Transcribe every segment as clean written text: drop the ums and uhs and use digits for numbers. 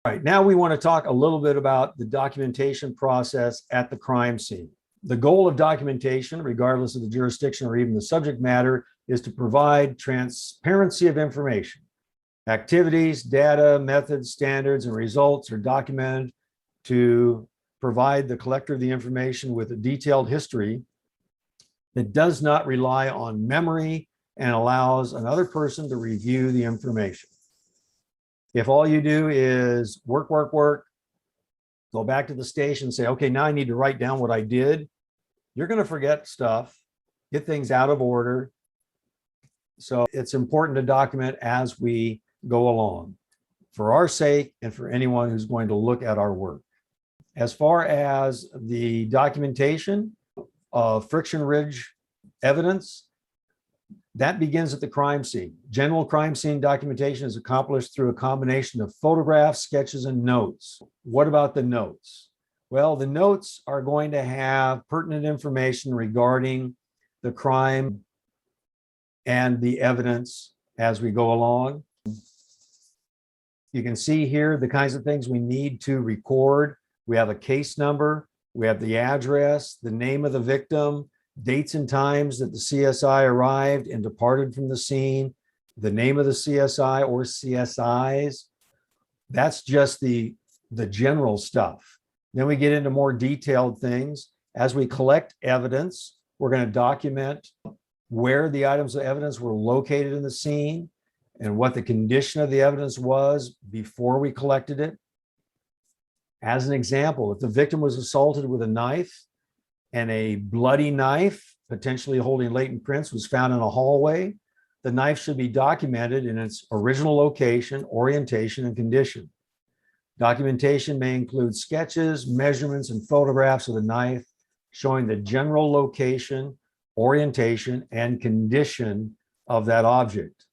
All right, now we want to talk a little bit about the documentation process at the crime scene. The goal of documentation, regardless of the jurisdiction or even the subject matter, is to provide transparency of information. Activities, data, methods, standards, and results are documented to provide the collector of the information with a detailed history that does not rely on memory and allows another person to review the information. If all you do is work, go back to the station, say, okay, now I need to write down what I did, you're going to forget stuff, get things out of order. So it's important to document as we go along for our sake and for anyone who's going to look at our work. As far as the documentation of friction ridge evidence, that begins at the crime scene. General crime scene documentation is accomplished through a combination of photographs, sketches, and notes. What about the notes? Well, the notes are going to have pertinent information regarding the crime and the evidence as we go along. You can see here the kinds of things we need to record. We have a case number, we have the address, the name of the victim, dates and times that the CSI arrived and departed from the scene, the name of the CSI or CSIs. That's just the general stuff. Then we get into more detailed things. As we collect evidence, we're going to document where the items of evidence were located in the scene and what the condition of the evidence was before we collected it. As an example, if the victim was assaulted with a knife, and a bloody knife, potentially holding latent prints, was found in a hallway, the knife should be documented in its original location, orientation, and condition. Documentation may include sketches, measurements, and photographs of the knife showing the general location, orientation, and condition of that object.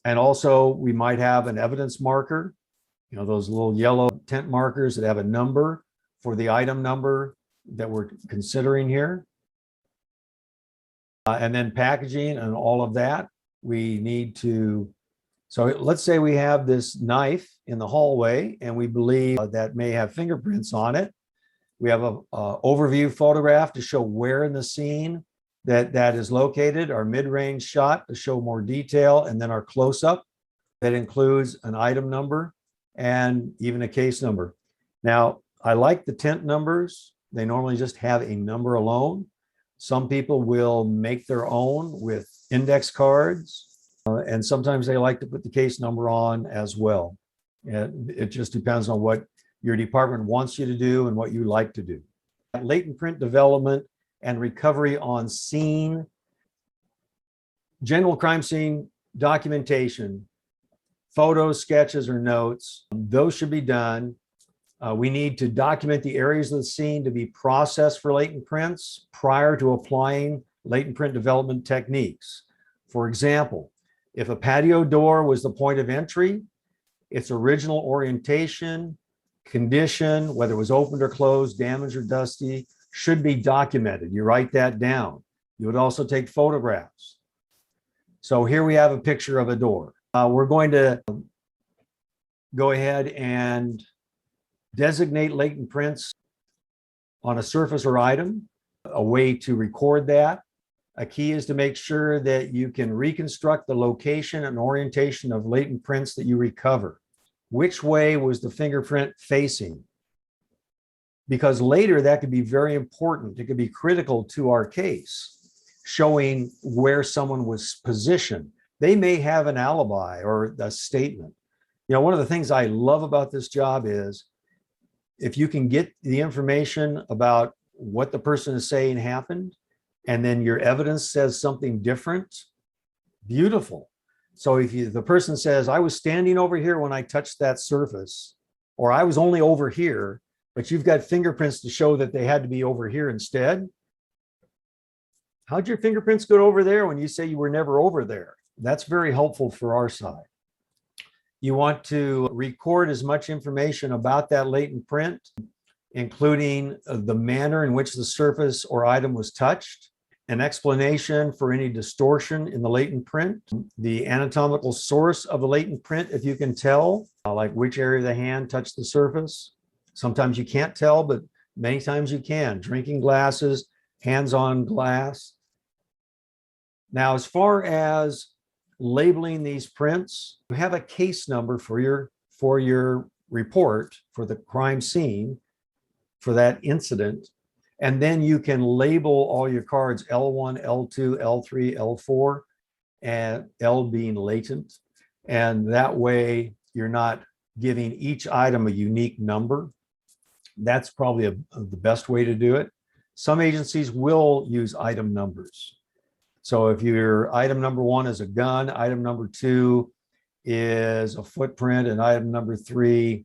And also, we might have an evidence marker, those little yellow tent markers that have a number for the item number that we're considering here. And then packaging and all of that, we need to, so let's say we have this knife in the hallway and we believe that may have fingerprints on it. We have an overview photograph to show where in the scene that is located, our mid-range shot to show more detail, and then our close-up that includes an item number and even a case number. Now, I like the tent numbers. They normally just have a number alone. Some people will make their own with index cards, and sometimes they like to put the case number on as well. It just depends on what your department wants you to do and what you like to do. Latent print development and recovery on scene. General crime scene documentation, photos, sketches, or notes, those should be done. We need to document the areas of the scene to be processed for latent prints prior to applying latent print development techniques. For example, if a patio door was the point of entry, its original orientation, condition, whether it was opened or closed, damaged or dusty, should be documented. You write that down. You would also take photographs. So here we have a picture of a door. We're going to go ahead and designate latent prints on a surface or item, a way to record that. A key is to make sure that you can reconstruct the location and orientation of latent prints that you recover. Which way was the fingerprint facing? Because later that could be very important. It could be critical to our case, showing where someone was positioned. They may have an alibi or a statement. One of the things I love about this job is if you can get the information about what the person is saying happened, and then your evidence says something different, beautiful. So if the person says, I was standing over here when I touched that surface, or I was only over here, but you've got fingerprints to show that they had to be over here instead. How'd your fingerprints go over there when you say you were never over there? That's very helpful for our side. You want to record as much information about that latent print, including the manner in which the surface or item was touched, an explanation for any distortion in the latent print, the anatomical source of the latent print, if you can tell, like which area of the hand touched the surface. Sometimes you can't tell, but many times you can. Drinking glasses, hands on glass. Now, as far as labeling these prints, you have a case number for your report for the crime scene for that incident. And then you can label all your cards L1, L2, L3, L4, and L being latent. And that way you're not giving each item a unique number. That's probably the best way to do it. Some agencies will use item numbers. So if your item number 1 is a gun, item number 2 is a footprint, and item number 3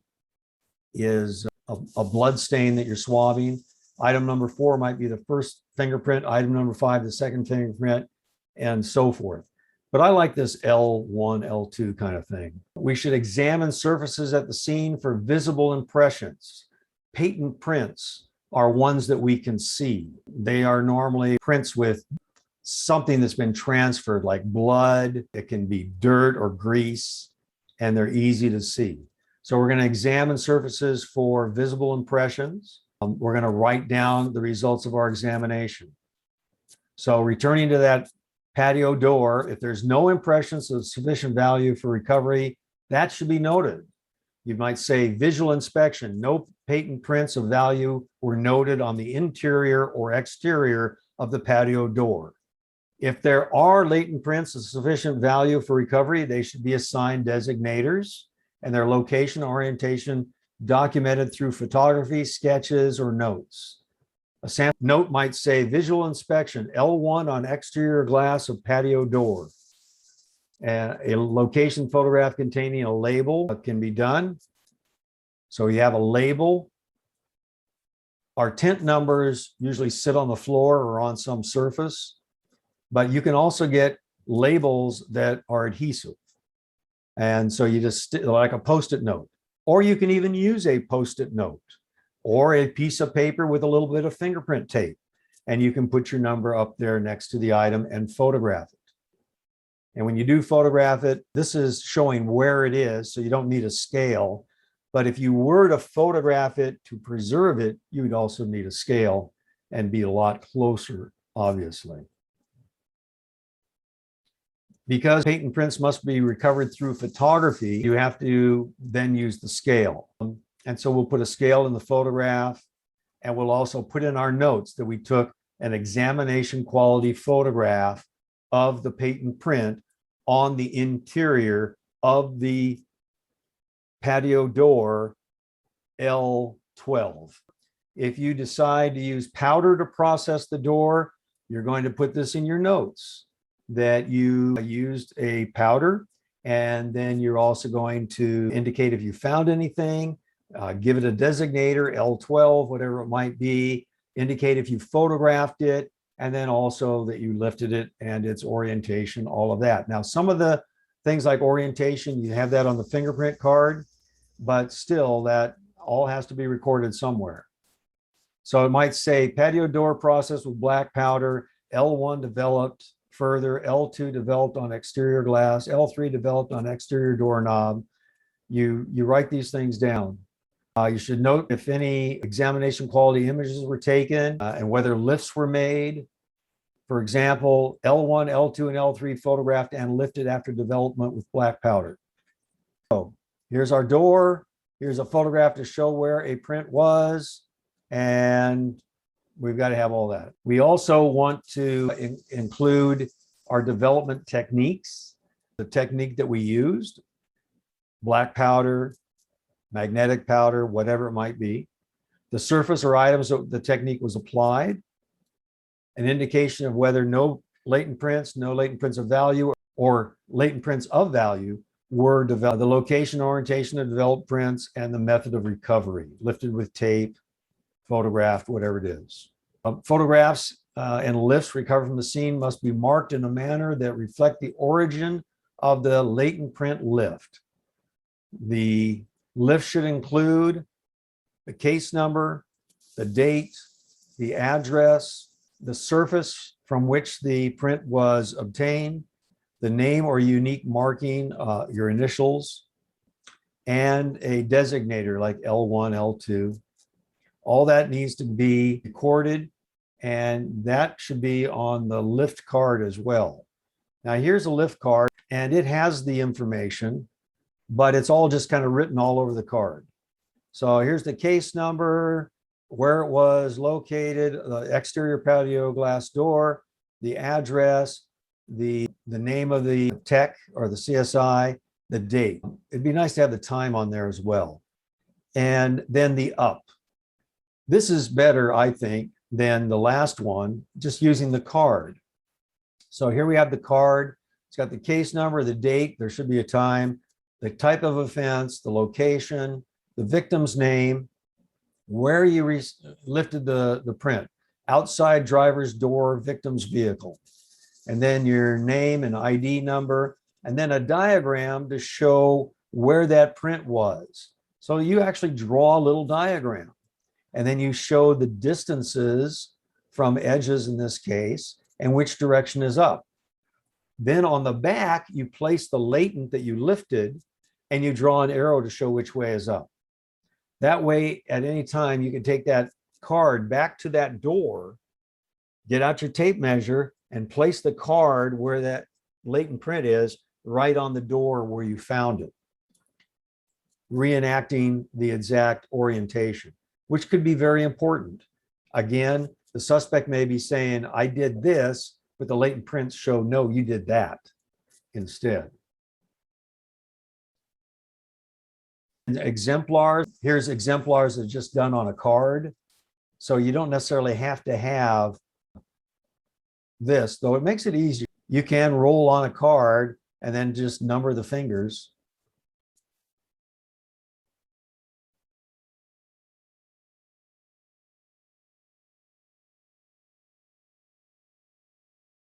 is a blood stain that you're swabbing. Item number 4 might be the first fingerprint, item number 5, the second fingerprint, and so forth. But I like this L1, L2 kind of thing. We should examine surfaces at the scene for visible impressions. Patent prints are ones that we can see. They are normally prints with something that's been transferred, like blood. It can be dirt or grease, and they're easy to see. So we're going to examine surfaces for visible impressions. We're going to write down the results of our examination. So returning to that patio door, if there's no impressions of sufficient value for recovery, that should be noted. You might say visual inspection, no patent prints of value were noted on the interior or exterior of the patio door. If there are latent prints of sufficient value for recovery, they should be assigned designators and their location orientation documented through photography, sketches, or notes. A sample note might say visual inspection, L1 on exterior glass of patio door. And a location photograph containing a label can be done. So you have a label. Our tint numbers usually sit on the floor or on some surface, but you can also get labels that are adhesive. And so you just, like a Post-it note, or you can even use a Post-it note or a piece of paper with a little bit of fingerprint tape. And you can put your number up there next to the item and photograph it. And when you do photograph it, this is showing where it is, so you don't need a scale. But if you were to photograph it to preserve it, you would also need a scale and be a lot closer, obviously. Because patent prints must be recovered through photography, you have to then use the scale. And so we'll put a scale in the photograph, and we'll also put in our notes that we took an examination quality photograph of the patent print on the interior of the patio door L12. If you decide to use powder to process the door, you're going to put this in your notes that you used a powder, and then you're also going to indicate if you found anything, give it a designator, L12, whatever it might be, indicate if you photographed it, and then also that you lifted it and its orientation, all of that. Now, some of the things like orientation, you have that on the fingerprint card, but still that all has to be recorded somewhere. So it might say patio door processed with black powder, L1 developed further, L2 developed on exterior glass, L3 developed on exterior doorknob. You write these things down. You should note if any examination quality images were taken and whether lifts were made. For example, L1, L2, and L3 photographed and lifted after development with black powder. So here's our door. Here's a photograph to show where a print was, and we've got to have all that. We also want to include our development techniques, the technique that we used, black powder, magnetic powder, whatever it might be, the surface or items that the technique was applied, an indication of whether no latent prints of value, or latent prints of value were developed, the location, orientation of developed prints, and the method of recovery, lifted with tape, photographed, whatever it is. Photographs and lifts recovered from the scene must be marked in a manner that reflect the origin of the latent print lift. The lift should include the case number, the date, the address, the surface from which the print was obtained, the name or unique marking, your initials, and a designator like L1, L2. All that needs to be recorded, and that should be on the lift card as well. Now here's a lift card, and it has the information, but it's all just kind of written all over the card. So here's the case number, where it was located, the exterior patio glass door, the address, the name of the tech or the CSI, the date. It'd be nice to have the time on there as well. And then the up. This is better, I think, than the last one, just using the card. So here we have the card. It's got the case number, the date, there should be a time, the type of offense, the location, the victim's name, where you lifted the print, outside driver's door, victim's vehicle, and then your name and ID number, and then a diagram to show where that print was. So you actually draw a little diagram, and then you show the distances from edges in this case, and which direction is up. Then on the back, you place the latent that you lifted, and you draw an arrow to show which way is up. That way, at any time, you can take that card back to that door, get out your tape measure, and place the card where that latent print is, right on the door where you found it, reenacting the exact orientation, which could be very important. Again, the suspect may be saying, I did this, but the latent prints show, no, you did that instead. And exemplars, here's exemplars that are just done on a card. So you don't necessarily have to have this, though it makes it easier. You can roll on a card and then just number the fingers